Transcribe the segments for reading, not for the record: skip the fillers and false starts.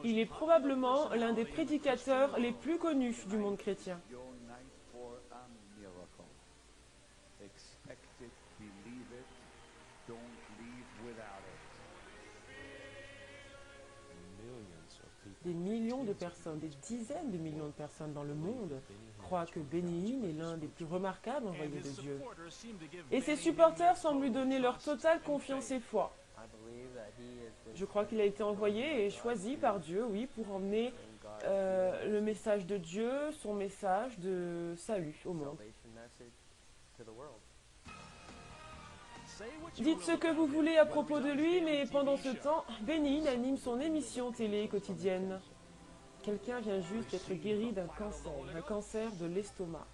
Il est probablement l'un des prédicateurs les plus connus du monde chrétien. Your night for a miracle. Expect it, believe it, don't leave without it. Des millions de personnes, des dizaines de millions de personnes dans le monde croient que Benny Hinn est l'un des plus remarquables envoyés de Dieu. Et ses supporters semblent lui donner leur totale confiance et foi. Je crois qu'il a été envoyé et choisi par Dieu, oui, pour emmener le message de Dieu, son message de salut au monde. Dites ce que vous voulez à propos de lui, mais pendant ce temps, Benny Hinn anime son émission télé quotidienne. Quelqu'un vient juste d'être guéri d'un cancer de l'estomac.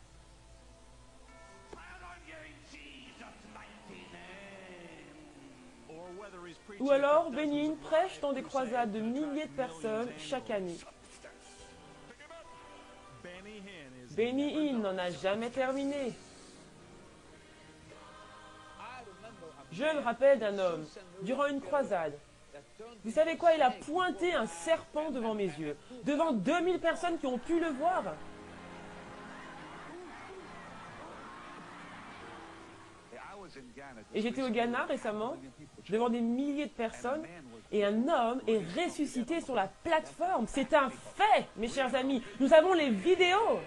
Ou alors, Benny Hinn prêche dans des croisades de milliers de personnes chaque année. Benny Hinn n'en a jamais terminé. Je me rappelle d'un homme, durant une croisade. Vous savez quoi? Il a pointé un serpent devant mes yeux, devant 2000 personnes qui ont pu le voir. Et j'étais au Ghana récemment, devant des milliers de personnes, et un homme est ressuscité sur la plateforme. C'est un fait, mes chers amis. Nous avons les vidéos.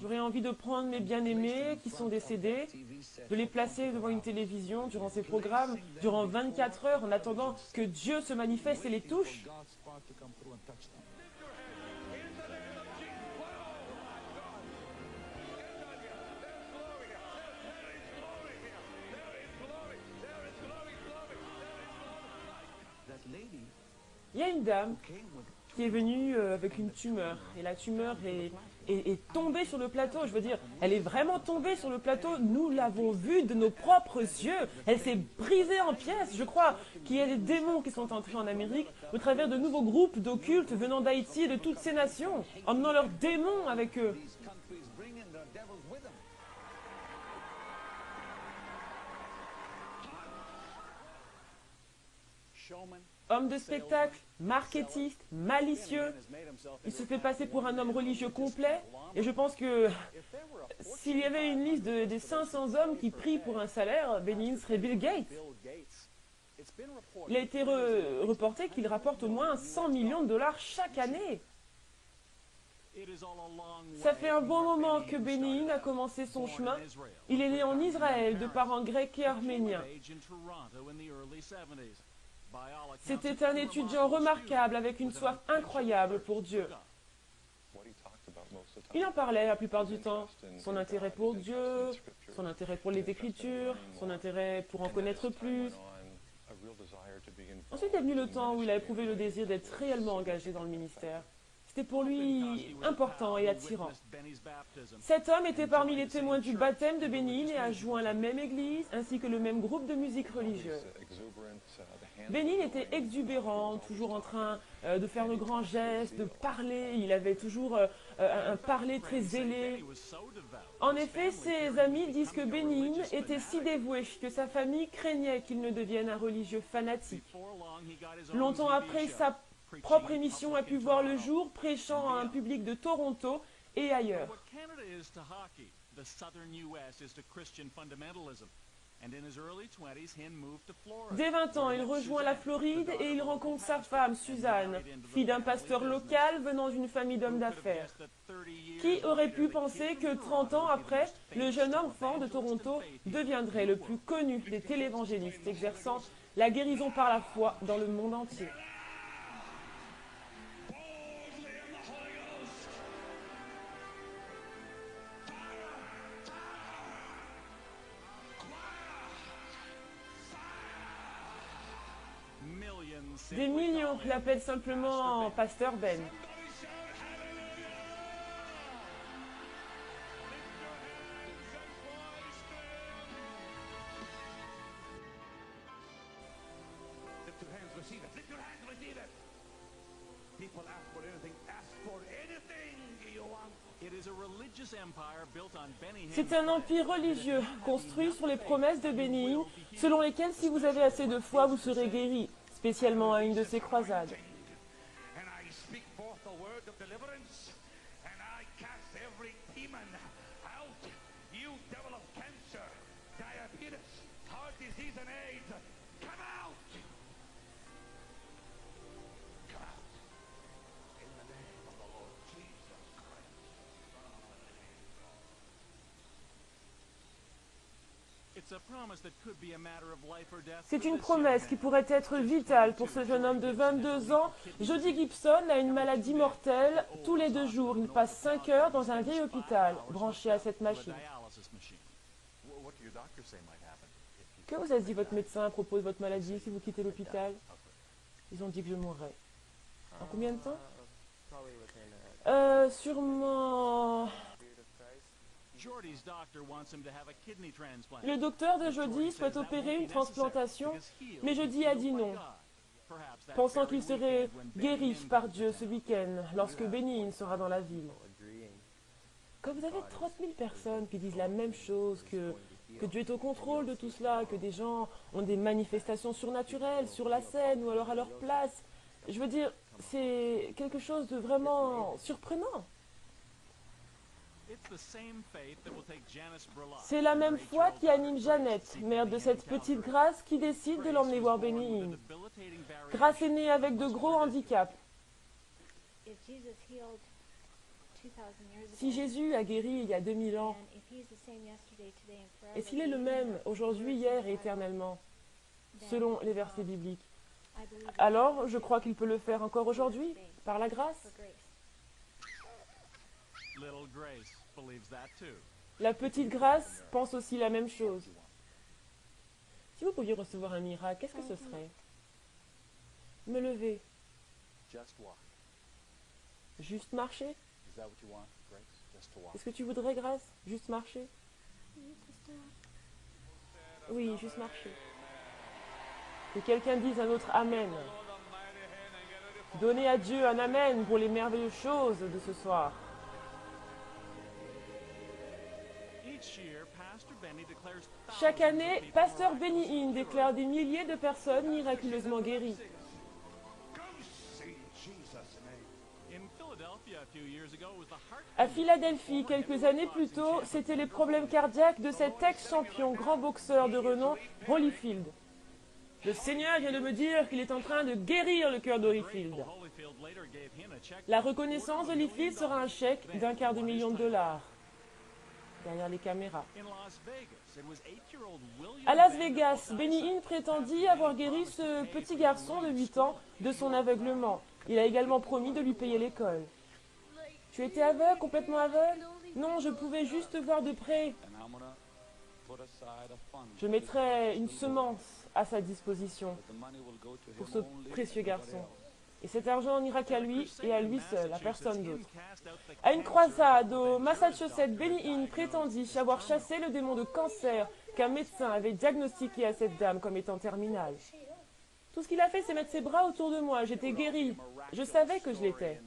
J'aurais envie de prendre mes bien-aimés qui sont décédés, de les placer devant une télévision durant ces programmes, durant 24 heures, en attendant que Dieu se manifeste et les touche. Il y a une dame qui est venue avec une tumeur, et la tumeur est tombée sur le plateau. Je veux dire, elle est vraiment tombée sur le plateau. Nous l'avons vue de nos propres yeux. Elle s'est brisée en pièces. Je crois qu'il y a des démons qui sont entrés en Amérique au travers de nouveaux groupes d'occultes venant d'Haïti et de toutes ces nations, emmenant leurs démons avec eux. Homme de spectacle, marketiste, malicieux. Il se fait passer pour un homme religieux complet. Et je pense que s'il y avait une liste des 500 hommes qui prient pour un salaire, Benny Hinn serait Bill Gates. Il a été reporté qu'il rapporte au moins 100 millions de dollars chaque année. Ça fait un bon moment que Benny Hinn a commencé son chemin. Il est né en Israël de parents grecs et arméniens. C'était un étudiant remarquable avec une soif incroyable pour Dieu. Il en parlait la plupart du temps. Son intérêt pour Dieu, son intérêt pour les Écritures, son intérêt pour en connaître plus. Ensuite est venu le temps où il a éprouvé le désir d'être réellement engagé dans le ministère. C'était pour lui important et attirant. Cet homme était parmi les témoins du baptême de Benny Hinn et a joint la même église ainsi que le même groupe de musique religieuse. Benny Hinn était exubérant, toujours en train de faire de grands gestes, de parler. Il avait toujours un parler très zélé. En effet, ses amis disent que Benny Hinn était si dévoué que sa famille craignait qu'il ne devienne un religieux fanatique. Longtemps après, sa propre émission a pu voir le jour, prêchant à un public de Toronto et ailleurs. Dès 20 ans, il rejoint la Floride et il rencontre sa femme, Suzanne, fille d'un pasteur local venant d'une famille d'hommes d'affaires. Qui aurait pu penser que 30 ans après, le jeune enfant de Toronto deviendrait le plus connu des télévangélistes exerçant la guérison par la foi dans le monde entier? Des millions l'appellent simplement Pasteur Ben. C'est un empire religieux construit sur les promesses de Bénin, selon lesquelles si vous avez assez de foi, vous serez guéri, spécialement à une de ces croisades. And I speak forth the word of deliverance, and I cast every demon out. You devil of cancer, diabetes, heart disease, and AIDS, come out! Come out. In the name of the Lord Jesus Christ, Son of the living God. C'est une promesse qui pourrait être vitale pour ce jeune homme de 22 ans. Jody Gibson a une maladie mortelle. Tous les 2 jours, il passe 5 heures dans un vieil hôpital, branché à cette machine. What do your doctors say might happen if Que vous a dit votre médecin à propos de votre maladie si vous quittez l'hôpital? Ils ont dit que je mourrais. En combien de temps? Sûrement... Le docteur de Jody souhaite opérer une transplantation, mais Jody a dit non, pensant qu'il serait guéri par Dieu ce week-end, lorsque Bénin sera dans la ville. Quand vous avez 30 000 personnes qui disent la même chose, que Dieu est au contrôle de tout cela, que des gens ont des manifestations surnaturelles sur la scène ou alors à leur place, je veux dire, c'est quelque chose de vraiment surprenant. C'est la même foi qui anime Jeannette, mère de cette petite Grâce, qui décide de l'emmener voir Bénin. Grâce est née avec de gros handicaps. Si Jésus a guéri il y a 2000 ans, et s'il est le même aujourd'hui, hier et éternellement, selon les versets bibliques, alors je crois qu'il peut le faire encore aujourd'hui, par la grâce. La petite Grâce pense aussi la même chose. Si vous pouviez recevoir un miracle, qu'est-ce que ce serait? Me lever. just walk? Juste marcher? Is that what you want, Grace? Just to walk? Est-ce que tu voudrais, Grâce? Juste marcher? Oui, juste marcher. Que quelqu'un dise un autre Amen. Donnez à Dieu un Amen pour les merveilleuses choses de ce soir. Chaque année, Pasteur Benny Hinn déclare des milliers de personnes miraculeusement guéries. À Philadelphie, quelques années plus tôt, c'étaient les problèmes cardiaques de cet ex-champion grand boxeur de renom, Holyfield. Le Seigneur vient de me dire qu'il est en train de guérir le cœur d'Holyfield. La reconnaissance d'Holyfield sera un chèque d'1/4 million de dollars. Derrière les caméras. À Las Vegas, Benny Hinn prétendit avoir guéri ce petit garçon de 8 ans de son aveuglement. Il a également promis de lui payer l'école. Tu étais aveugle, complètement aveugle? Non, je pouvais juste voir de près. Je mettrai une semence à sa disposition pour ce précieux garçon. Et cet argent n'ira qu'à lui et à lui seul, à personne d'autre. À une croisade au Massachusetts, Benny Hinn prétendit avoir chassé le démon de cancer qu'un médecin avait diagnostiqué à cette dame comme étant terminale. Tout ce qu'il a fait, c'est mettre ses bras autour de moi. J'étais guérie. Je savais que je l'étais.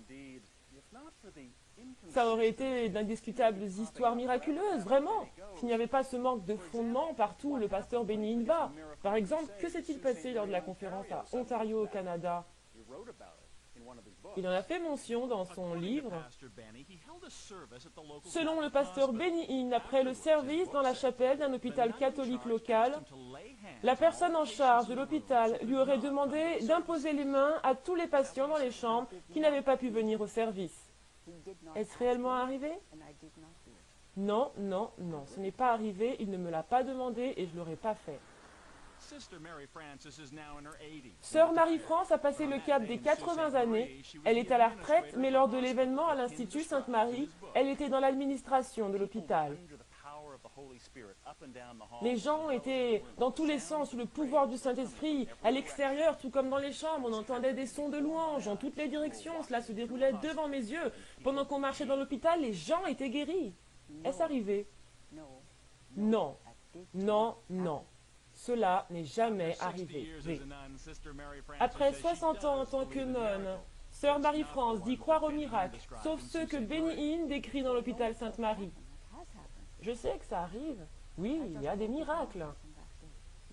Ça aurait été d'indiscutables histoires miraculeuses, vraiment. S'il n'y avait pas ce manque de fondement partout où le pasteur Benny Hinn va. Par exemple, que s'est-il passé lors de la conférence à Ontario, au Canada? Il en a fait mention dans son livre. Selon le pasteur Benny Hinn, après le service dans la chapelle d'un hôpital catholique local, la personne en charge de l'hôpital lui aurait demandé d'imposer les mains à tous les patients dans les chambres qui n'avaient pas pu venir au service. Est-ce réellement arrivé? Non, non, non, ce n'est pas arrivé, il ne me l'a pas demandé et je ne l'aurais pas fait. Sœur Marie-France a passé le cap des 80 années. Elle est à la retraite, mais lors de l'événement à l'Institut Sainte-Marie, elle était dans l'administration de l'hôpital. Les gens étaient dans tous les sens sous le pouvoir du Saint-Esprit. À l'extérieur, tout comme dans les chambres, on entendait des sons de louanges en toutes les directions. Cela se déroulait devant mes yeux. Pendant qu'on marchait dans l'hôpital, les gens étaient guéris. Est-ce arrivé? Non, non, non. Cela n'est jamais arrivé. Après 60 ans en tant que nonne, Sœur Marie-France dit croire aux miracles, sauf ceux que Benny Hinn décrit dans l'hôpital Sainte-Marie. Je sais que ça arrive. Oui, il y a des miracles.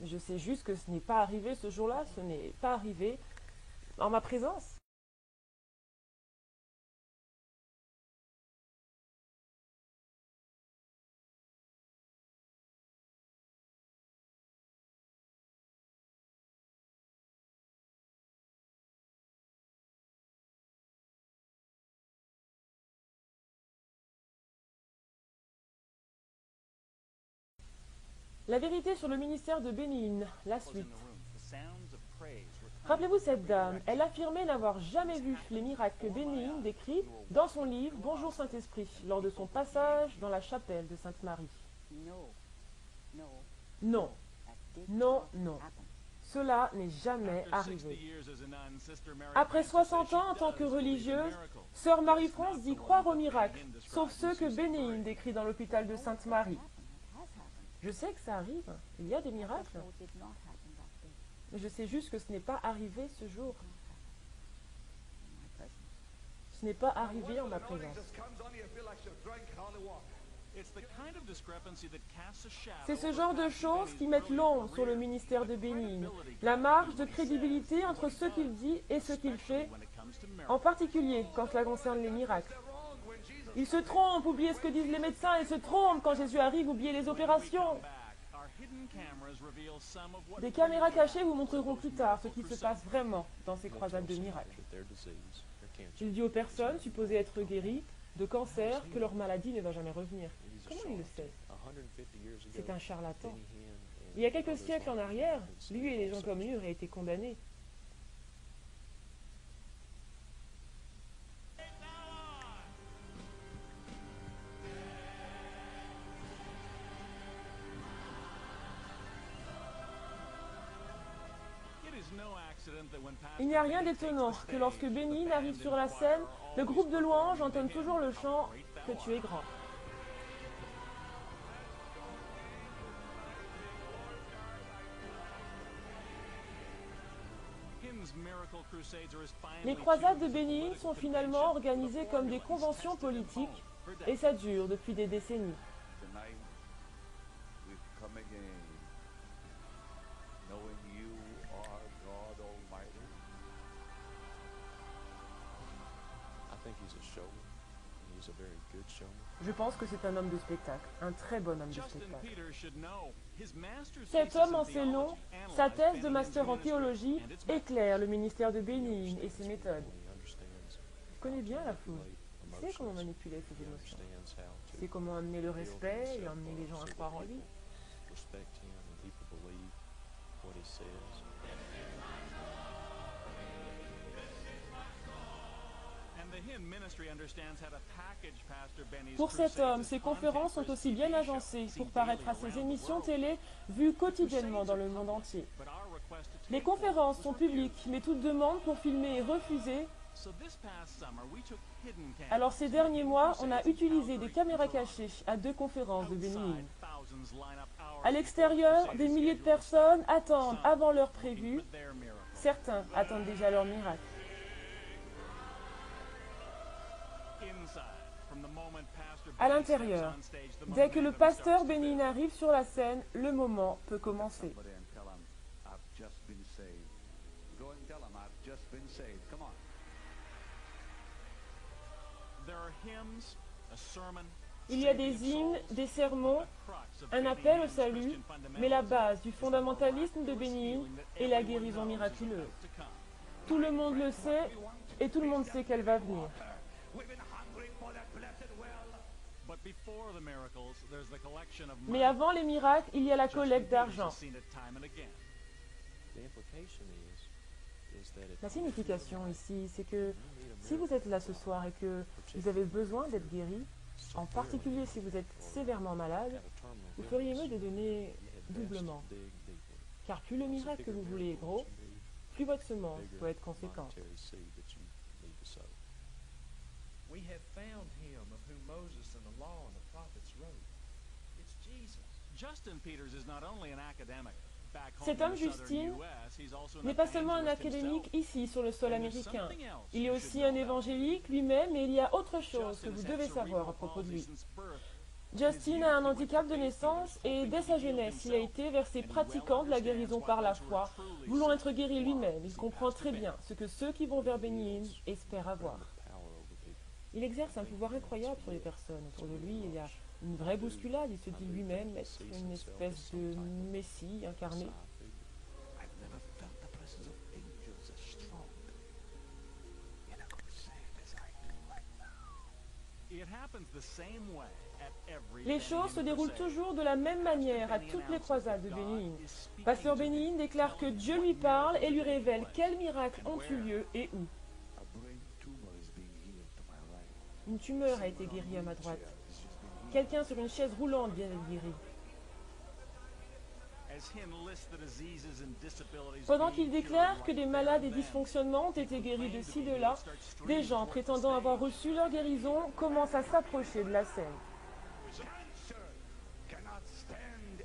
Je sais juste que ce n'est pas arrivé ce jour-là, ce n'est pas arrivé en ma présence. La vérité sur le ministère de Benny Hinn, la suite. Rappelez-vous cette dame, elle affirmait n'avoir jamais vu les miracles que Benny Hinn décrit dans son livre Bonjour Saint-Esprit, lors de son passage dans la chapelle de Sainte-Marie. Non, non, non. Cela n'est jamais arrivé. Après 60 ans en tant que religieuse, Sœur Marie-France dit croire aux miracles, sauf ceux que Benny Hinn décrit dans l'hôpital de Sainte-Marie. Je sais que ça arrive, il y a des miracles, mais je sais juste que ce n'est pas arrivé ce jour. Ce n'est pas arrivé en ma présence. C'est ce genre de choses qui mettent l'ombre sur le ministère de Benny Hinn, la marge de crédibilité entre ce qu'il dit et ce qu'il fait, en particulier quand cela concerne les miracles. Il se trompe, oubliez ce que disent les médecins, et se trompe quand Jésus arrive, oubliez les opérations. Des caméras cachées vous montreront plus tard ce qui se passe vraiment dans ces croisades de miracles. Il dit aux personnes supposées être guéries de cancer que leur maladie ne va jamais revenir. Comment il le sait? C'est un charlatan. Il y a quelques siècles en arrière, lui et les gens comme lui auraient été condamnés. Il n'y a rien d'étonnant que lorsque Benny Hinn arrive sur la scène, le groupe de louanges entonne toujours le chant « Que tu es grand ». Les croisades de Benny Hinn sont finalement organisées comme des conventions politiques et ça dure depuis des décennies. Je pense que c'est un homme de spectacle, un très bon homme de spectacle. Cet homme en sait long, sa thèse de master en théologie éclaire le ministère de Benny Hinn et ses méthodes. Il connaît bien la foule, il sait comment manipuler ses émotions, il sait comment amener le respect et emmener les gens à croire en lui. Pour cet homme, ses conférences sont aussi bien agencées pour paraître à ses émissions télé vues quotidiennement dans le monde entier. Les conférences sont publiques, mais toute demande pour filmer est refusée. Alors ces derniers mois, on a utilisé des caméras cachées à 2 conférences de Benny Hinn. À l'extérieur, des milliers de personnes attendent avant l'heure prévue. Certains attendent déjà leur miracle. À l'intérieur, dès que le pasteur Benny Hinn arrive sur la scène, le moment peut commencer. Il y a des hymnes, des sermons, un appel au salut, mais la base du fondamentalisme de Benny Hinn est la guérison miraculeuse. Tout le monde le sait et tout le monde sait qu'elle va venir. Mais avant les miracles, il y a la collecte d'argent. La signification ici, c'est que si vous êtes là ce soir et que vous avez besoin d'être guéri, en particulier si vous êtes sévèrement malade, vous feriez mieux de donner doublement. Car plus le miracle que vous voulez est gros, plus votre semence doit être conséquente. We have found him of whom Moses and the law and the prophets wrote. It's Jesus. Justin Peters is not only an academic, Cet homme, Justin, n'est pas seulement un académique ici, sur le sol américain. Il est aussi un évangélique lui-même, et il y a autre chose que vous devez savoir à propos de lui. Justin a un handicap de naissance et dès sa jeunesse, il a été vers ces pratiquants de la guérison par la foi, voulant être guéri lui-même. Il comprend très bien ce que ceux qui vont vers Benny Hinn espèrent avoir. Il exerce un pouvoir incroyable sur les personnes. Autour de lui, il y a une vraie bousculade. Il se dit lui-même être une espèce de messie incarné. Les choses se déroulent toujours de la même manière à toutes les croisades de Benny Hinn. Pasteur Benny Hinn déclare que Dieu lui parle et lui révèle quels miracles ont eu lieu et où. Une tumeur a été guérie à ma droite. Quelqu'un sur une chaise roulante vient d'être guéri. Pendant qu'il déclare que des malades et dysfonctionnements ont été guéris de ci, de là, des gens prétendant avoir reçu leur guérison commencent à s'approcher de la scène.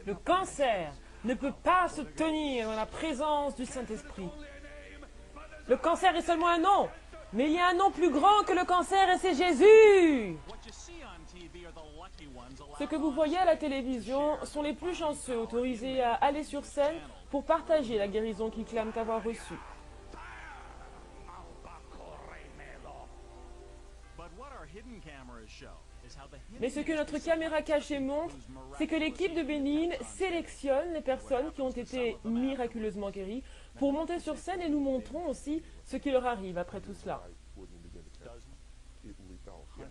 Le cancer ne peut pas se tenir dans la présence du Saint-Esprit. Le cancer est seulement un nom, mais il y a un nom plus grand que le cancer et c'est Jésus. Ce que vous voyez à la télévision sont les plus chanceux autorisés à aller sur scène pour partager la guérison qu'ils clament avoir reçue. Mais ce que notre caméra cachée montre, c'est que l'équipe de Benny Hinn sélectionne les personnes qui ont été miraculeusement guéries pour monter sur scène et nous montrons aussi ce qui leur arrive après tout cela.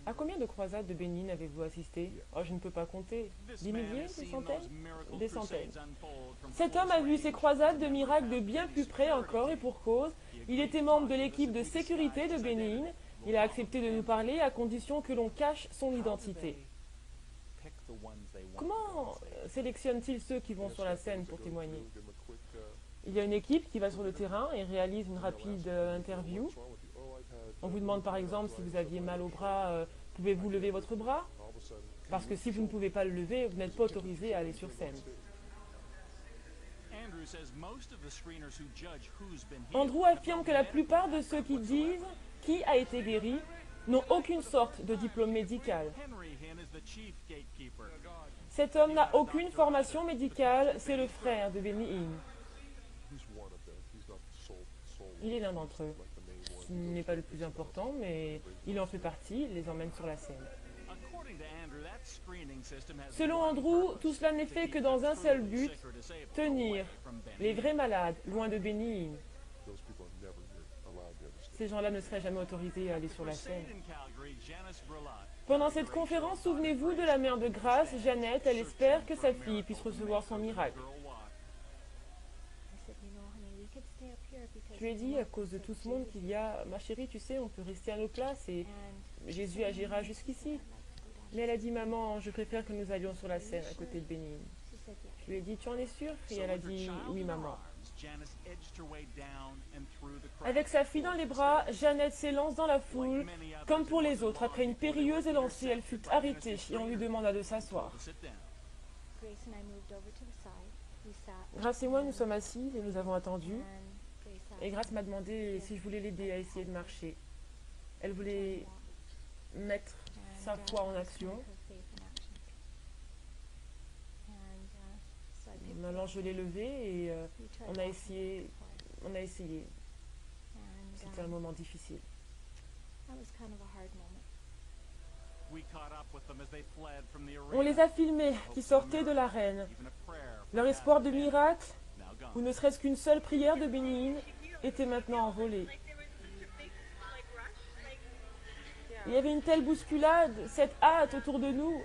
À combien de croisades de Benny Hinn avez-vous assisté? Oh, je ne peux pas compter. Des milliers, des centaines? Des centaines. Cet homme a vu ces croisades de miracles de bien plus près encore et pour cause. Il était membre de l'équipe de sécurité de Benny Hinn. Il a accepté de nous parler à condition que l'on cache son identité. Comment sélectionne-t-il ceux qui vont sur la scène pour témoigner? Il y a une équipe qui va sur le terrain et réalise une rapide interview. On vous demande par exemple si vous aviez mal au bras, pouvez-vous lever votre bras? Parce que si vous ne pouvez pas le lever, vous n'êtes pas autorisé à aller sur scène. Andrew affirme que la plupart de ceux qui disent qui a été guéri n'ont aucune sorte de diplôme médical. Cet homme n'a aucune formation médicale, c'est le frère de Benny Hinn. Il est l'un d'entre eux. Ce n'est pas le plus important, mais il en fait partie, il les emmène sur la scène. Selon Andrew, tout cela n'est fait que dans un seul but, tenir les vrais malades loin de Benny Hinn. Ces gens-là ne seraient jamais autorisés à aller sur la scène. Pendant cette conférence, souvenez-vous de la mère de grâce, Jeannette, elle espère que sa fille puisse recevoir son miracle. Je lui ai dit, à cause de tout ce monde qu'il y a, ma chérie, tu sais, on peut rester à nos places et Jésus agira jusqu'ici. Mais elle a dit, maman, je préfère que nous allions sur la scène à côté de Benny Hinn. Je lui ai dit, tu en es sûre? Et elle a dit, oui, maman. Avec sa fille dans les bras, Jeannette s'élance dans la foule. Comme pour les autres, après une périlleuse élancée, elle fut arrêtée et on lui demanda de s'asseoir. Grace et moi, nous sommes assis et nous avons attendu. Et Grace m'a demandé si je voulais l'aider à essayer de marcher. Elle voulait mettre sa foi en action. Alors je l'ai levé et on a essayé. C'était un moment difficile. On les a filmés qui sortaient de l'arène. Leur espoir de miracle, ou ne serait-ce qu'une seule prière de Benny Hinn, était maintenant envolée. Il y avait une telle bousculade, cette hâte autour de nous.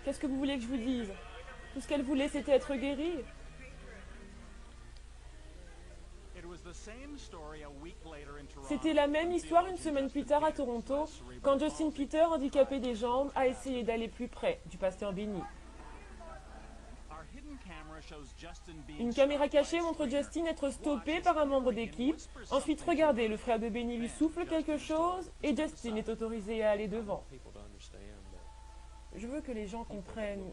Qu'est-ce que vous voulez que je vous dise? Tout ce qu'elle voulait, c'était être guérie. C'était la même histoire une semaine plus tard à Toronto, quand Justin Peter, handicapé des jambes, a essayé d'aller plus près du pasteur Benny. Une caméra cachée montre Justin être stoppé par un membre d'équipe. Ensuite, regardez, le frère de Benny lui souffle quelque chose et Justin est autorisé à aller devant. Je veux que les gens comprennent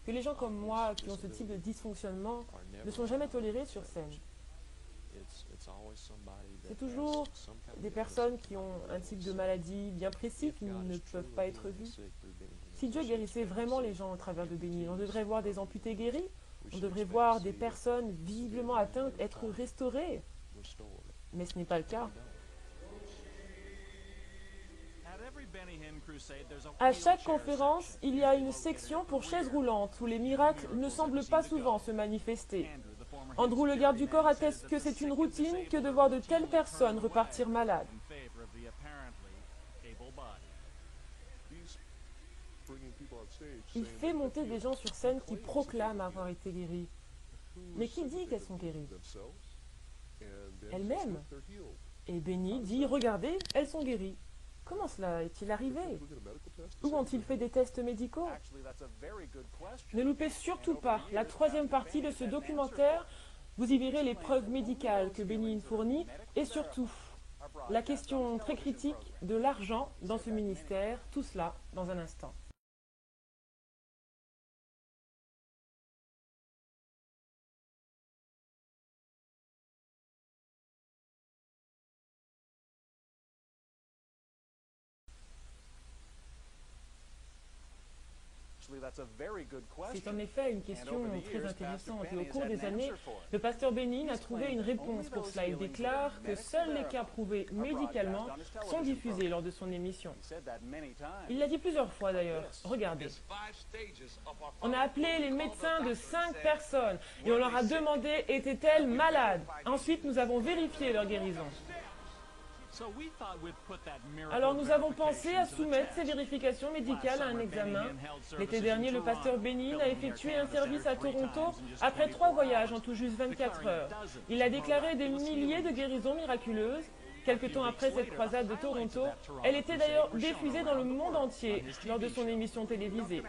que les gens comme moi qui ont ce type de dysfonctionnement ne sont jamais tolérés sur scène. C'est toujours des personnes qui ont un type de maladie bien précis qui ne peuvent pas être vues. Si Dieu guérissait vraiment les gens au travers de Bénil, on devrait voir des amputés guéris, on devrait voir des personnes visiblement atteintes être restaurées. Mais ce n'est pas le cas. À chaque conférence, il y a une section pour chaises roulantes où les miracles ne semblent pas souvent se manifester. Andrew, le garde du corps, atteste que c'est une routine que de voir de telles personnes repartir malades. Il fait monter des gens sur scène qui proclament avoir été guéris. Mais qui dit qu'elles sont guéries? Elles-mêmes. Et Benny dit, regardez, elles sont guéries. Comment cela est-il arrivé? Où ont-ils fait des tests médicaux? Ne loupez surtout pas la troisième partie de ce documentaire. Vous y verrez les preuves médicales que Benny fournit et surtout la question très critique de l'argent dans ce ministère. Tout cela dans un instant. C'est en effet une question très intéressante et au cours des années, le pasteur Benny a trouvé une réponse pour cela. Il déclare que seuls les cas prouvés médicalement sont diffusés lors de son émission. Il l'a dit plusieurs fois d'ailleurs. Regardez. On a appelé les médecins de 5 personnes et on leur a demandé étaient-elles malades. Ensuite, nous avons vérifié leur guérison. Alors nous avons pensé à soumettre ces vérifications médicales à un examen. L'été dernier, le pasteur Benny a effectué un service à Toronto après 3 voyages en tout juste 24 heures. Il a déclaré des milliers de guérisons miraculeuses. Quelque temps après cette croisade de Toronto, elle était d'ailleurs diffusée dans le monde entier lors de son émission télévisée.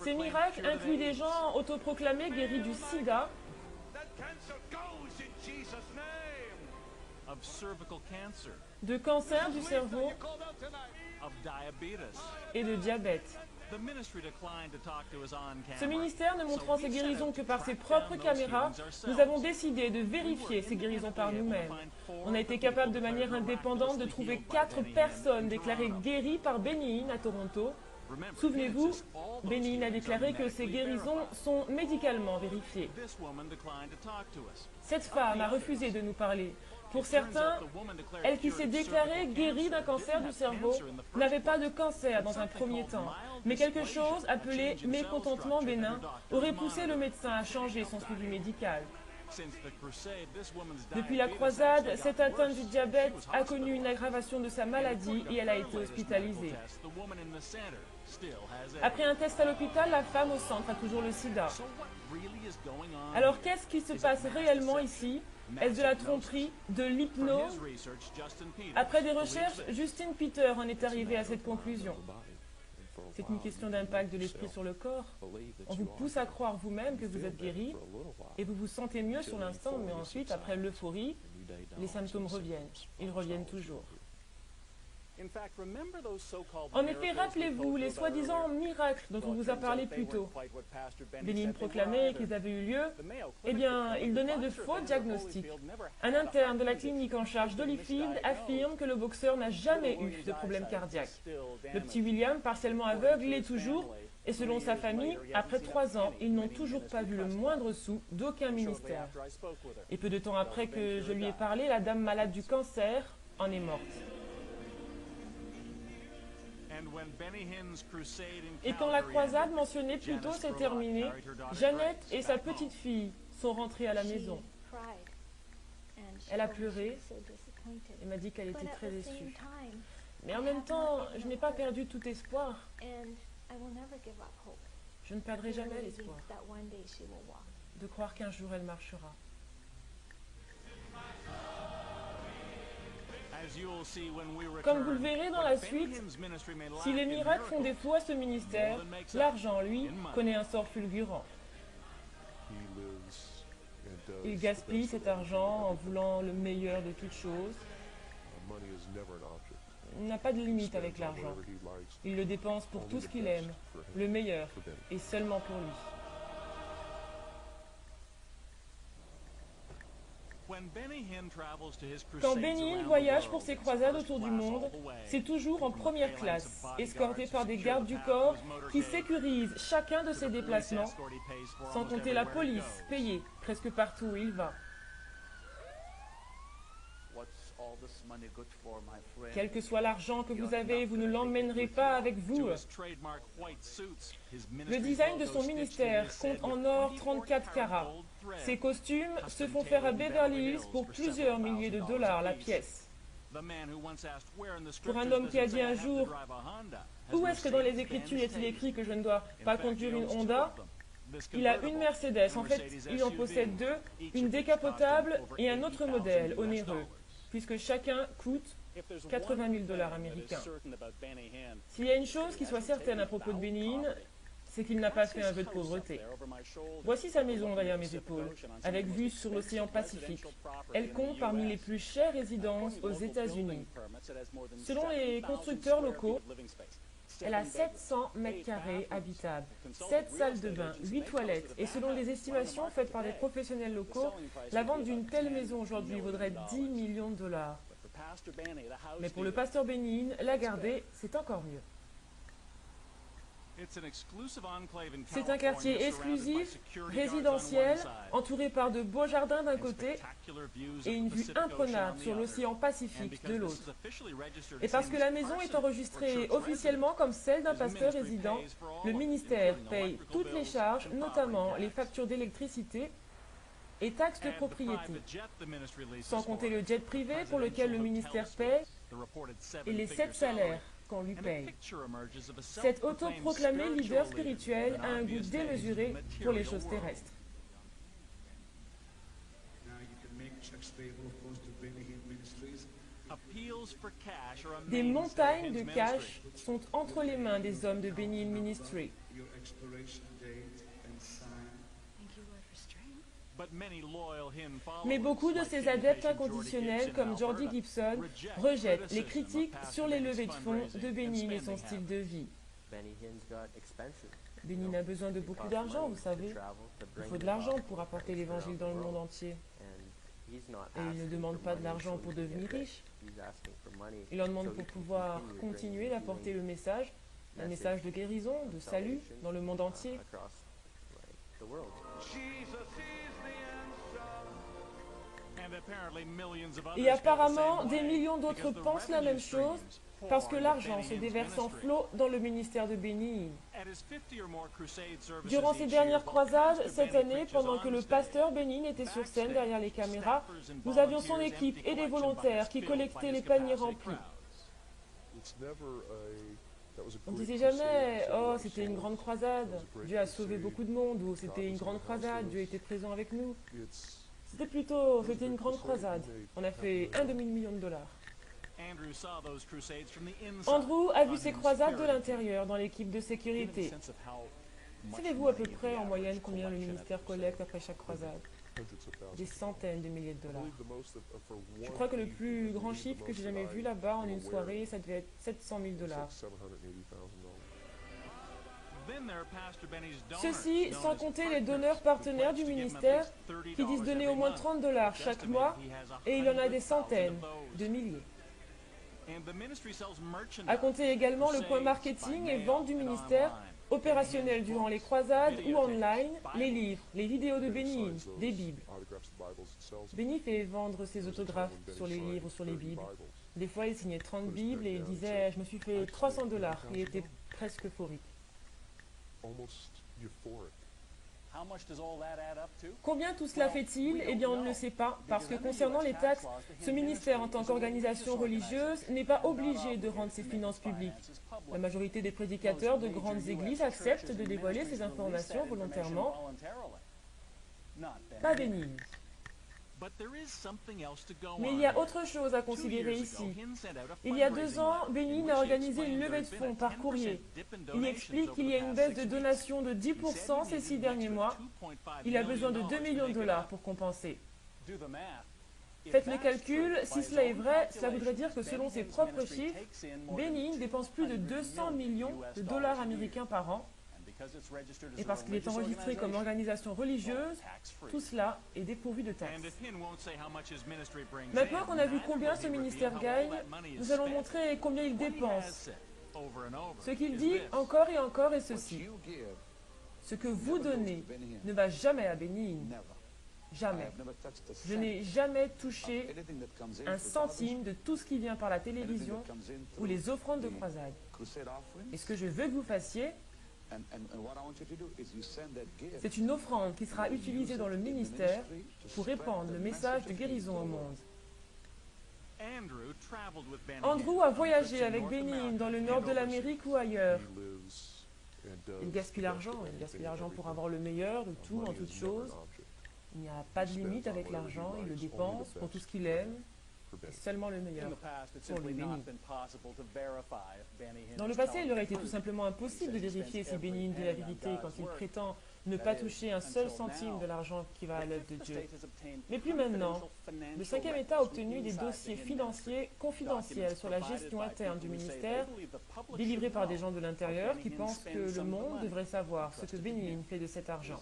Ces miracles incluent des gens autoproclamés guéris du sida, de cancer du cerveau et de diabète. Ce ministère ne montrant ses guérisons que par ses propres caméras, nous avons décidé de vérifier ces guérisons par nous-mêmes. On a été capable de manière indépendante de trouver 4 personnes déclarées guéries par Benny à Toronto. Souvenez-vous, Benny a déclaré que ces guérisons sont médicalement vérifiées. Cette femme a refusé de nous parler. Pour certains, elle qui s'est déclarée guérie d'un cancer du cerveau n'avait pas de cancer dans un premier temps, mais quelque chose appelé mécontentement bénin aurait poussé le médecin à changer son suivi médical. Depuis la croisade, cette atteinte du diabète a connu une aggravation de sa maladie et elle a été hospitalisée. Après un test à l'hôpital, la femme au centre a toujours le sida. Alors qu'est-ce qui se passe réellement ici? Est-ce de la tromperie, de l'hypnose? Après des recherches, Justin Peter en est arrivé à cette conclusion. C'est une question d'impact de l'esprit sur le corps. On vous pousse à croire vous-même que vous êtes guéri et vous vous sentez mieux sur l'instant, mais ensuite, après l'euphorie, les symptômes reviennent. Ils reviennent toujours. En effet, rappelez-vous les soi-disant miracles dont on vous a parlé plus tôt. Benny proclamait qu'ils avaient eu lieu. Eh bien, il donnait de faux diagnostics. Un interne de la clinique en charge d'Holyfield affirme que le boxeur n'a jamais eu de problème cardiaque. Le petit William, partiellement aveugle, l'est toujours. Et selon sa famille, après 3 ans, ils n'ont toujours pas vu le moindre sou d'aucun ministère. Et peu de temps après que je lui ai parlé, la dame malade du cancer en est morte. Et quand la croisade mentionnée plus tôt s'est terminée, Jeannette et sa petite fille sont rentrées à la maison. Elle a pleuré et m'a dit qu'elle était très déçue. Mais en même temps, je n'ai pas perdu tout espoir. Je ne perdrai jamais l'espoir de croire qu'un jour elle marchera. Comme vous le verrez dans la suite, si les miracles font défaut à ce ministère, l'argent, lui, connaît un sort fulgurant. Il gaspille cet argent en voulant le meilleur de toutes choses. Il n'a pas de limite avec l'argent. Il le dépense pour tout ce qu'il aime, le meilleur, et seulement pour lui. Quand Benny Hinn voyage pour ses croisades autour du monde, c'est toujours en première classe, escorté par des gardes du corps qui sécurisent chacun de ses déplacements, sans compter la police payée presque partout où il va. Quel que soit l'argent que vous avez, vous ne l'emmènerez pas avec vous. Le design de son ministère compte en or 34 carats. Ses costumes se font faire à Beverly Hills pour plusieurs milliers de dollars la pièce. Pour un homme qui a dit un jour « Où est-ce que dans les Écritures est-il écrit que je ne dois pas conduire une Honda ?» Il a une Mercedes, en fait il en possède deux, une décapotable et un autre modèle onéreux, puisque chacun coûte 80 000 dollars américains. S'il y a une chose qui soit certaine à propos de Benny Hinn, c'est qu'il n'a pas fait un vœu de pauvreté. Voici sa maison derrière mes épaules, avec vue sur l'océan Pacifique. Elle compte parmi les plus chères résidences aux États-Unis. Selon les constructeurs locaux, elle a 700 mètres carrés habitables, 7 salles de bain, 8 toilettes, et selon les estimations faites par des professionnels locaux, la vente d'une telle maison aujourd'hui vaudrait 10 millions de dollars. Mais pour le pasteur Benny Hinn, la garder, c'est encore mieux. C'est un quartier exclusif, résidentiel, entouré par de beaux jardins d'un côté et une vue imprenable sur l'océan Pacifique de l'autre. Et parce que la maison est enregistrée officiellement comme celle d'un pasteur résident, le ministère paye toutes les charges, notamment les factures d'électricité et taxes de propriété, sans compter le jet privé pour lequel le ministère paie et les 7 salaires qu'on lui paye. Cet autoproclamé leader spirituel a un goût démesuré pour les choses terrestres. Des montagnes de cash sont entre les mains des hommes de Benny Hinn Ministry. Mais beaucoup de ces adeptes inconditionnels, comme Jordy Gibson, rejettent les critiques sur les levées de fonds de Benny Hinn et son style de vie. Benny Hinn a besoin de beaucoup d'argent, vous savez. Il faut de l'argent pour apporter l'évangile dans le monde entier. Et il ne demande pas de l'argent pour devenir riche. Il en demande pour pouvoir continuer d'apporter le message, un message de guérison, de salut dans le monde entier. Et apparemment, des millions d'autres pensent la même chose parce que l'argent se déverse en flot dans le ministère de Benny Hinn. Durant ses dernières croisades, cette année, pendant que le pasteur Benny Hinn était sur scène derrière les caméras, nous avions son équipe et des volontaires qui collectaient les paniers remplis. On ne disait jamais « Oh, c'était une grande croisade, Dieu a sauvé beaucoup de monde » ou « C'était une grande croisade, Dieu était présent avec nous ». C'était plutôt « C'était une grande croisade, on a fait un demi-million de dollars ». Andrew a vu ces croisades de l'intérieur dans l'équipe de sécurité. Savez-vous à peu près en moyenne combien le ministère collecte après chaque croisade? Des centaines de milliers de dollars. Je crois que le plus grand chiffre que j'ai jamais vu là-bas en une soirée, ça devait être 700 000 dollars. Ceci sans compter les donneurs partenaires du ministère qui disent donner au moins 30 dollars chaque mois et il en a des centaines de milliers. À compter également le point marketing et vente du ministère, opérationnel durant les croisades ou online, les livres, les vidéos de Benny Hinn, des Bibles. Benny fait vendre ses autographes sur les livres ou sur les Bibles. Des fois, il signait 30 Bibles et il disait « Je me suis fait 300 dollars ». Il était presque euphorique. Combien tout cela fait-il? Eh bien, on ne le sait pas, parce que concernant les taxes, ce ministère, en tant qu'organisation religieuse, n'est pas obligé de rendre ses finances publiques. La majorité des prédicateurs de grandes églises acceptent de dévoiler ces informations volontairement. Pas Benny Hinn. Mais il y a autre chose à considérer ici. Il y a 2 ans, Benin a organisé une levée de fonds par courrier. Il explique qu'il y a une baisse de donations de 10% ces 6 derniers mois. Il a besoin de 2 millions de dollars pour compenser. Faites le calcul, si cela est vrai, cela voudrait dire que selon ses propres chiffres, Benin dépense plus de 200 millions de dollars américains par an. Et parce qu'il est enregistré comme organisation religieuse, tout cela est dépourvu de taxes. Maintenant qu'on a vu combien ce ministère gagne, nous allons montrer combien il dépense. Ce qu'il dit encore et encore est ceci. Ce que vous donnez ne va jamais à Bénin. Jamais. Je n'ai jamais touché un centime de tout ce qui vient par la télévision ou les offrandes de croisade. Et ce que je veux que vous fassiez, c'est une offrande qui sera utilisée dans le ministère pour répandre le message de guérison au monde. Andrew a voyagé avec Benin dans le nord de l'Amérique ou ailleurs. Il gaspille l'argent pour avoir le meilleur de tout en toutes choses. Il n'y a pas de limite avec l'argent, il le dépense pour tout ce qu'il aime. Seulement le meilleur pour le Bénin. Dans le passé, il aurait été tout simplement impossible de vérifier si Bénin dit la vérité quand il prétend ne pas toucher un seul centime de l'argent qui va à l'œuvre de Dieu. Mais plus maintenant, le 5e État a obtenu des dossiers financiers confidentiels sur la gestion interne du ministère, délivrés par des gens de l'intérieur qui pensent que le monde devrait savoir ce que Bénin fait de cet argent.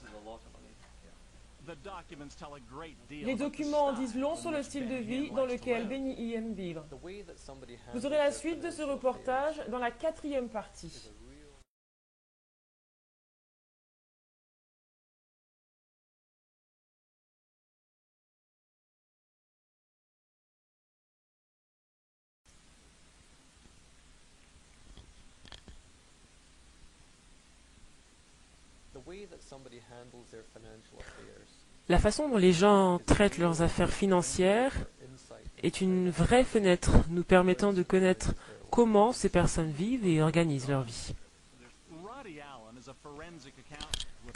Les documents en disent long sur le style de vie dans lequel Béni aime vivre. Vous aurez la suite de ce reportage dans la 4e partie. La façon dont les gens traitent leurs affaires financières est une vraie fenêtre nous permettant de connaître comment ces personnes vivent et organisent leur vie.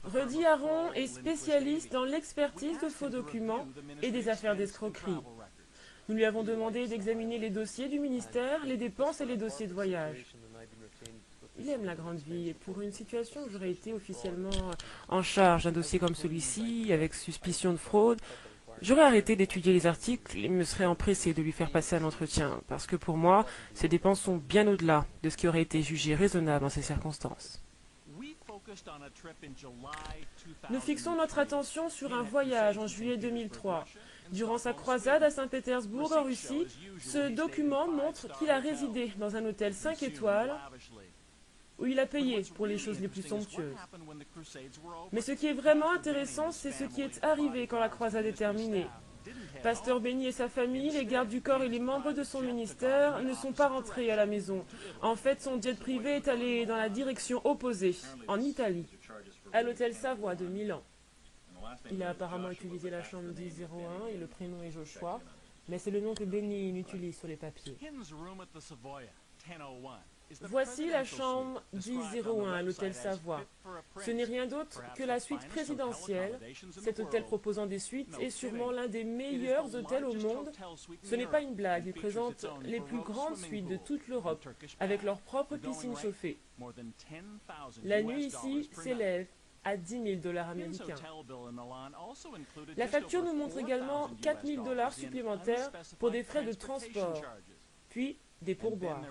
Rudy Aaron est spécialiste dans l'expertise de faux documents et des affaires d'escroquerie. Nous lui avons demandé d'examiner les dossiers du ministère, les dépenses et les dossiers de voyage. Il aime la grande vie et pour une situation où j'aurais été officiellement en charge d'un dossier comme celui-ci, avec suspicion de fraude, j'aurais arrêté d'étudier les articles et me serais empressé de lui faire passer un entretien, parce que pour moi, ces dépenses sont bien au-delà de ce qui aurait été jugé raisonnable en ces circonstances. Nous fixons notre attention sur un voyage en juillet 2003. Durant sa croisade à Saint-Pétersbourg en Russie, ce document montre qu'il a résidé dans un hôtel 5 étoiles où il a payé pour les choses les plus somptueuses. Mais ce qui est vraiment intéressant, c'est ce qui est arrivé quand la croisade est terminée. Pasteur Béni et sa famille, les gardes du corps et les membres de son ministère ne sont pas rentrés à la maison. En fait, son jet privé est allé dans la direction opposée, en Italie, à l'hôtel Savoie de Milan. Il a apparemment utilisé la chambre 1001 et le prénom est Joshua, mais c'est le nom que Béni utilise sur les papiers. Voici la chambre 1001 à l'hôtel Savoie. Ce n'est rien d'autre que la suite présidentielle. Cet hôtel proposant des suites est sûrement l'un des meilleurs hôtels au monde. Ce n'est pas une blague, il présente les plus grandes suites de toute l'Europe, avec leur propre piscine chauffée. La nuit ici s'élève à 10 000 $ américains. La facture nous montre également 4 000 $ supplémentaires pour des frais de transport, puis des pourboires.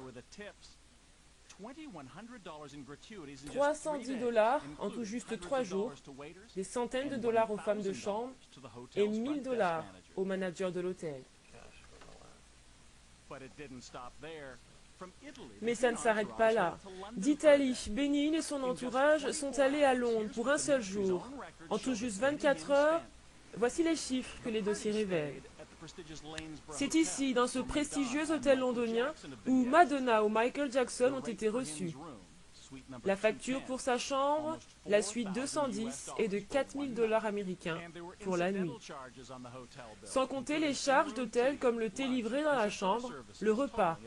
310 $ en tout juste 3 jours, des centaines de dollars aux femmes de chambre et 1 000 $ au manager de l'hôtel. Mais ça ne s'arrête pas là. D'Italie, Bénin et son entourage sont allés à Londres pour un seul jour. En tout juste 24 heures, voici les chiffres que les dossiers révèlent. C'est ici, dans ce prestigieux hôtel londonien, où Madonna ou Michael Jackson ont été reçus. La facture pour sa chambre, la suite 210, est de 4000 $ américains pour la nuit. Sans compter les charges d'hôtel comme le thé livré dans la chambre, le repas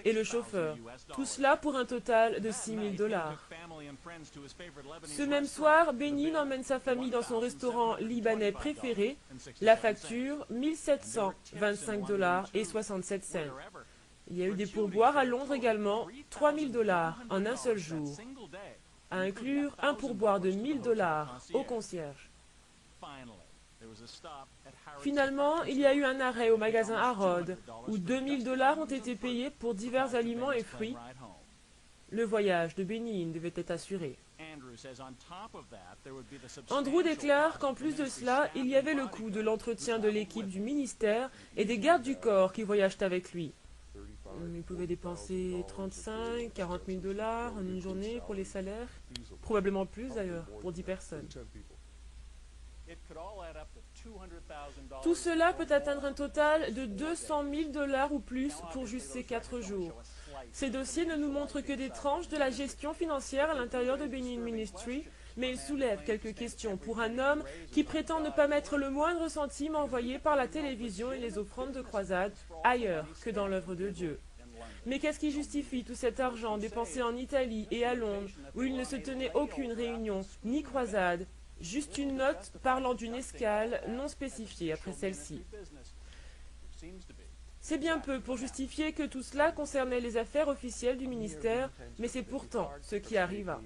et le chauffeur. Tout cela pour un total de 6000 $. Ce même soir, Benin emmène sa famille dans son restaurant libanais préféré. La facture, 1725 $ et 67 cents. Il y a eu des pourboires à Londres également, 3000 $ en un seul jour, à inclure un pourboire de 1000 $ au concierge. Finalement, il y a eu un arrêt au magasin Harrod, où 2000 $ ont été payés pour divers aliments et fruits. Le voyage de Benin devait être assuré. Andrew déclare qu'en plus de cela, il y avait le coût de l'entretien de l'équipe du ministère et des gardes du corps qui voyagent avec lui. Il pouvait dépenser 35, 40 000 $ en une journée pour les salaires, probablement plus d'ailleurs, pour 10 personnes. Tout cela peut atteindre un total de 200 000 $ ou plus pour juste ces 4 jours. Ces dossiers ne nous montrent que des tranches de la gestion financière à l'intérieur de Benin Ministry, mais ils soulèvent quelques questions pour un homme qui prétend ne pas mettre le moindre centime envoyé par la télévision et les offrandes de croisade ailleurs que dans l'œuvre de Dieu. Mais qu'est-ce qui justifie tout cet argent dépensé en Italie et à Londres, où il ne se tenait aucune réunion ni croisade, juste une note parlant d'une escale non spécifiée après celle-ci? C'est bien peu pour justifier que tout cela concernait les affaires officielles du ministère, mais c'est pourtant ce qui arriva.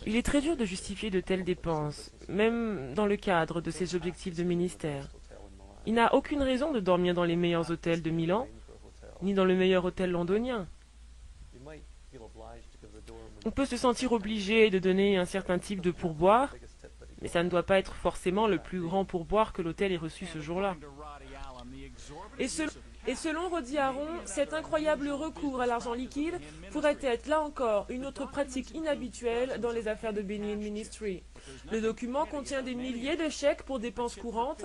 Il est très dur de justifier de telles dépenses, même dans le cadre de ses objectifs de ministère. Il n'a aucune raison de dormir dans les meilleurs hôtels de Milan, ni dans le meilleur hôtel londonien. On peut se sentir obligé de donner un certain type de pourboire, mais ça ne doit pas être forcément le plus grand pourboire que l'hôtel ait reçu ce jour-là. Et selon Roddy Aaron, cet incroyable recours à l'argent liquide pourrait être, là encore, une autre pratique inhabituelle dans les affaires de Benin Ministry. Le document contient des milliers de chèques pour dépenses courantes,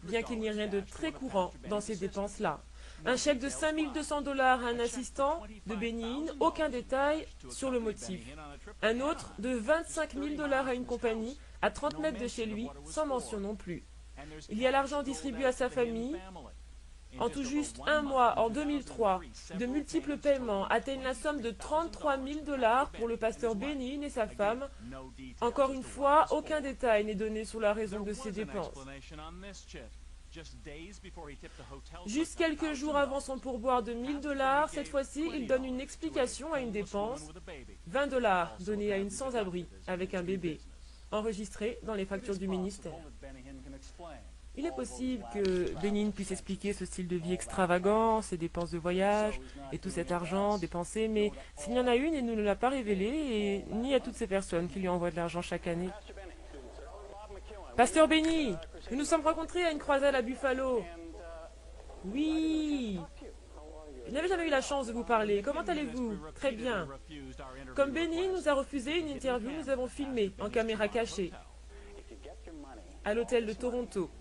bien qu'il n'y ait rien de très courant dans ces dépenses-là. Un chèque de 5200 $ à un assistant de Benin, aucun détail sur le motif. Un autre de 25 000 $ à une compagnie, à 30 mètres de chez lui, sans mention non plus. Il y a l'argent distribué à sa famille. En tout juste un mois, en 2003, de multiples paiements atteignent la somme de 33 000 $ pour le pasteur Benin et sa femme. Encore une fois, aucun détail n'est donné sur la raison de ces dépenses. Juste quelques jours avant son pourboire de 1000 $, cette fois-ci, il donne une explication à une dépense, 20 $ donnés à une sans-abri avec un bébé, enregistré dans les factures du ministère. Il est possible que Benin puisse expliquer ce style de vie extravagant, ses dépenses de voyage et tout cet argent dépensé, mais s'il y en a une, il ne nous l'a pas révélé, et ni à toutes ces personnes qui lui envoient de l'argent chaque année. Pasteur Benny, nous nous sommes rencontrés à une croisade à Buffalo. Oui. Je n'avais jamais eu la chance de vous parler. Comment allez-vous? Très bien. Comme Benny nous a refusé une interview, nous avons filmé en caméra cachée à l'hôtel de Toronto.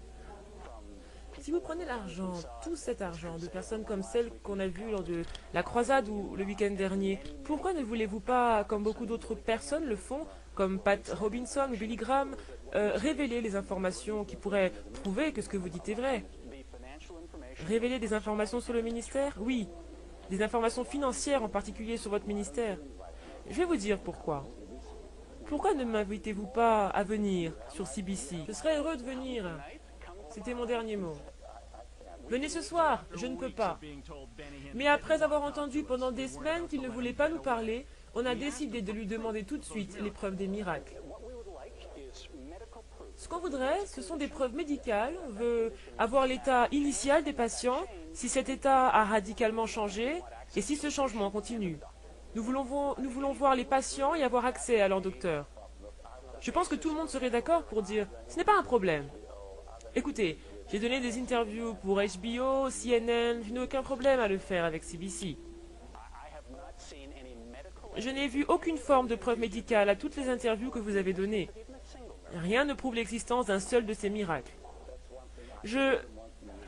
Si vous prenez l'argent, tout cet argent, de personnes comme celles qu'on a vues lors de la croisade ou le week-end dernier, pourquoi ne voulez-vous pas, comme beaucoup d'autres personnes le font, comme Pat Robinson ou Billy Graham, révéler les informations qui pourraient prouver que ce que vous dites est vrai? Révéler des informations sur le ministère? Oui, des informations financières en particulier sur votre ministère. Je vais vous dire pourquoi. Pourquoi ne m'invitez-vous pas à venir sur CBC? Je serais heureux de venir. C'était mon dernier mot. Venez ce soir, je ne peux pas. Mais après avoir entendu pendant des semaines qu'il ne voulait pas nous parler, on a décidé de lui demander tout de suite les preuves des miracles. Ce qu'on voudrait, ce sont des preuves médicales. On veut avoir l'état initial des patients, si cet état a radicalement changé, et si ce changement continue. Nous voulons voir les patients et avoir accès à leur docteur. Je pense que tout le monde serait d'accord pour dire « ce n'est pas un problème ». Écoutez, j'ai donné des interviews pour HBO, CNN, je n'ai aucun problème à le faire avec CBC. Je n'ai vu aucune forme de preuve médicale à toutes les interviews que vous avez données. Rien ne prouve l'existence d'un seul de ces miracles. Il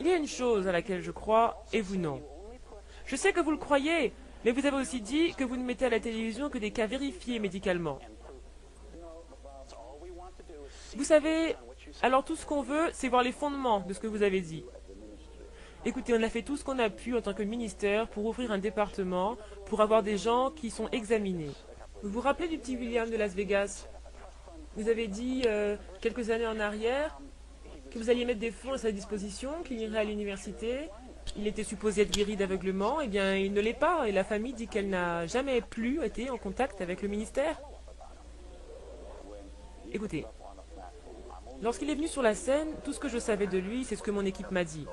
y a une chose à laquelle je crois, et vous non. Je sais que vous le croyez, Mais vous avez aussi dit que vous ne mettez à la télévision que des cas vérifiés médicalement. Vous savez, alors tout ce qu'on veut, c'est voir les fondements de ce que vous avez dit. Écoutez, on a fait tout ce qu'on a pu en tant que ministère pour ouvrir un département, pour avoir des gens qui sont examinés. Vous vous rappelez du petit William de Las Vegas? Vous avez dit, quelques années en arrière, que vous alliez mettre des fonds à sa disposition, qu'il irait à l'université. Il était supposé être guéri d'aveuglement, eh bien il ne l'est pas, et la famille dit qu'elle n'a jamais plus été en contact avec le ministère. Écoutez, lorsqu'il est venu sur la scène, tout ce que je savais de lui, c'est ce que mon équipe m'a dit.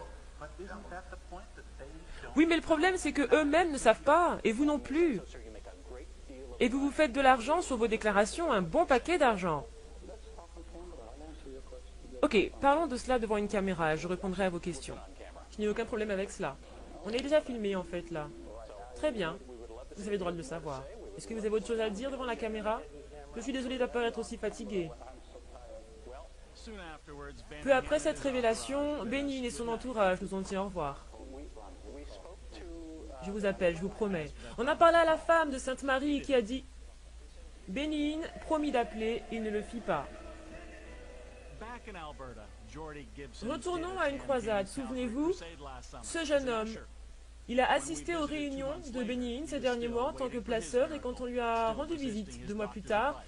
Oui, mais le problème, c'est que eux-mêmes ne savent pas, et vous non plus. Et vous vous faites de l'argent sur vos déclarations, un bon paquet d'argent. Ok, parlons de cela devant une caméra, je répondrai à vos questions. Je n'ai aucun problème avec cela. On est déjà filmé en fait là. Très bien, vous avez le droit de le savoir. Est-ce que vous avez autre chose à dire devant la caméra? Je suis désolé d'apparaître aussi fatigué. Peu après cette révélation, Benin et son entourage nous ont dit au revoir. Je vous appelle, je vous promets. On a parlé à la femme de Sainte-Marie qui a dit... Benin promit d'appeler, il ne le fit pas. Retournons à une croisade, souvenez-vous, ce jeune homme, il a assisté aux réunions de Benin ces derniers mois en tant que placeur et quand on lui a rendu visite 2 mois plus tard,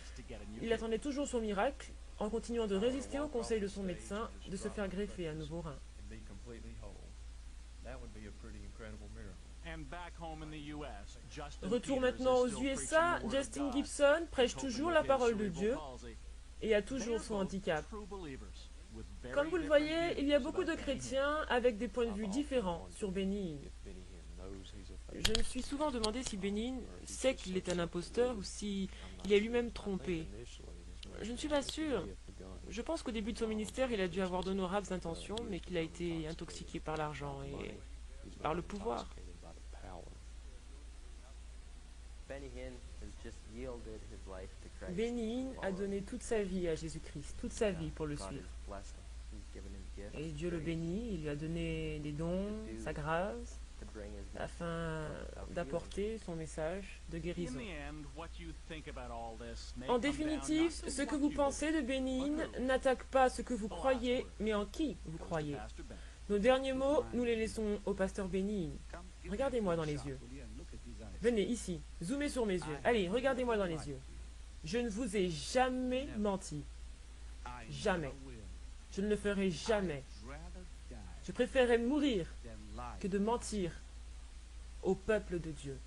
il attendait toujours son miracle en continuant de résister au conseil de son médecin de se faire greffer un nouveau rein. Retour maintenant aux USA, Justin Gibson prêche toujours la parole de Dieu et a toujours son handicap. Comme vous le voyez, il y a beaucoup de chrétiens avec des points de vue différents sur Benin. Je me suis souvent demandé si Benin sait qu'il est un imposteur ou s'il est lui-même trompé. Je ne suis pas sûr. Je pense qu'au début de son ministère, il a dû avoir d'honorables intentions, mais qu'il a été intoxiqué par l'argent et par le pouvoir. Benin a donné toute sa vie à Jésus-Christ, toute sa vie pour le suivre. Et Dieu le bénit, il lui a donné des dons, sa grâce, afin d'apporter son message de guérison. En définitive, ce que vous pensez de Benin n'attaque pas ce que vous croyez, mais en qui vous croyez. Nos derniers mots, nous les laissons au pasteur Benin. Regardez-moi dans les yeux. Venez ici, zoomez sur mes yeux. Allez, regardez-moi dans les yeux. Je ne vous ai jamais menti. Jamais. Je ne le ferai jamais. Je préférerais mourir que de mentir au peuple de Dieu.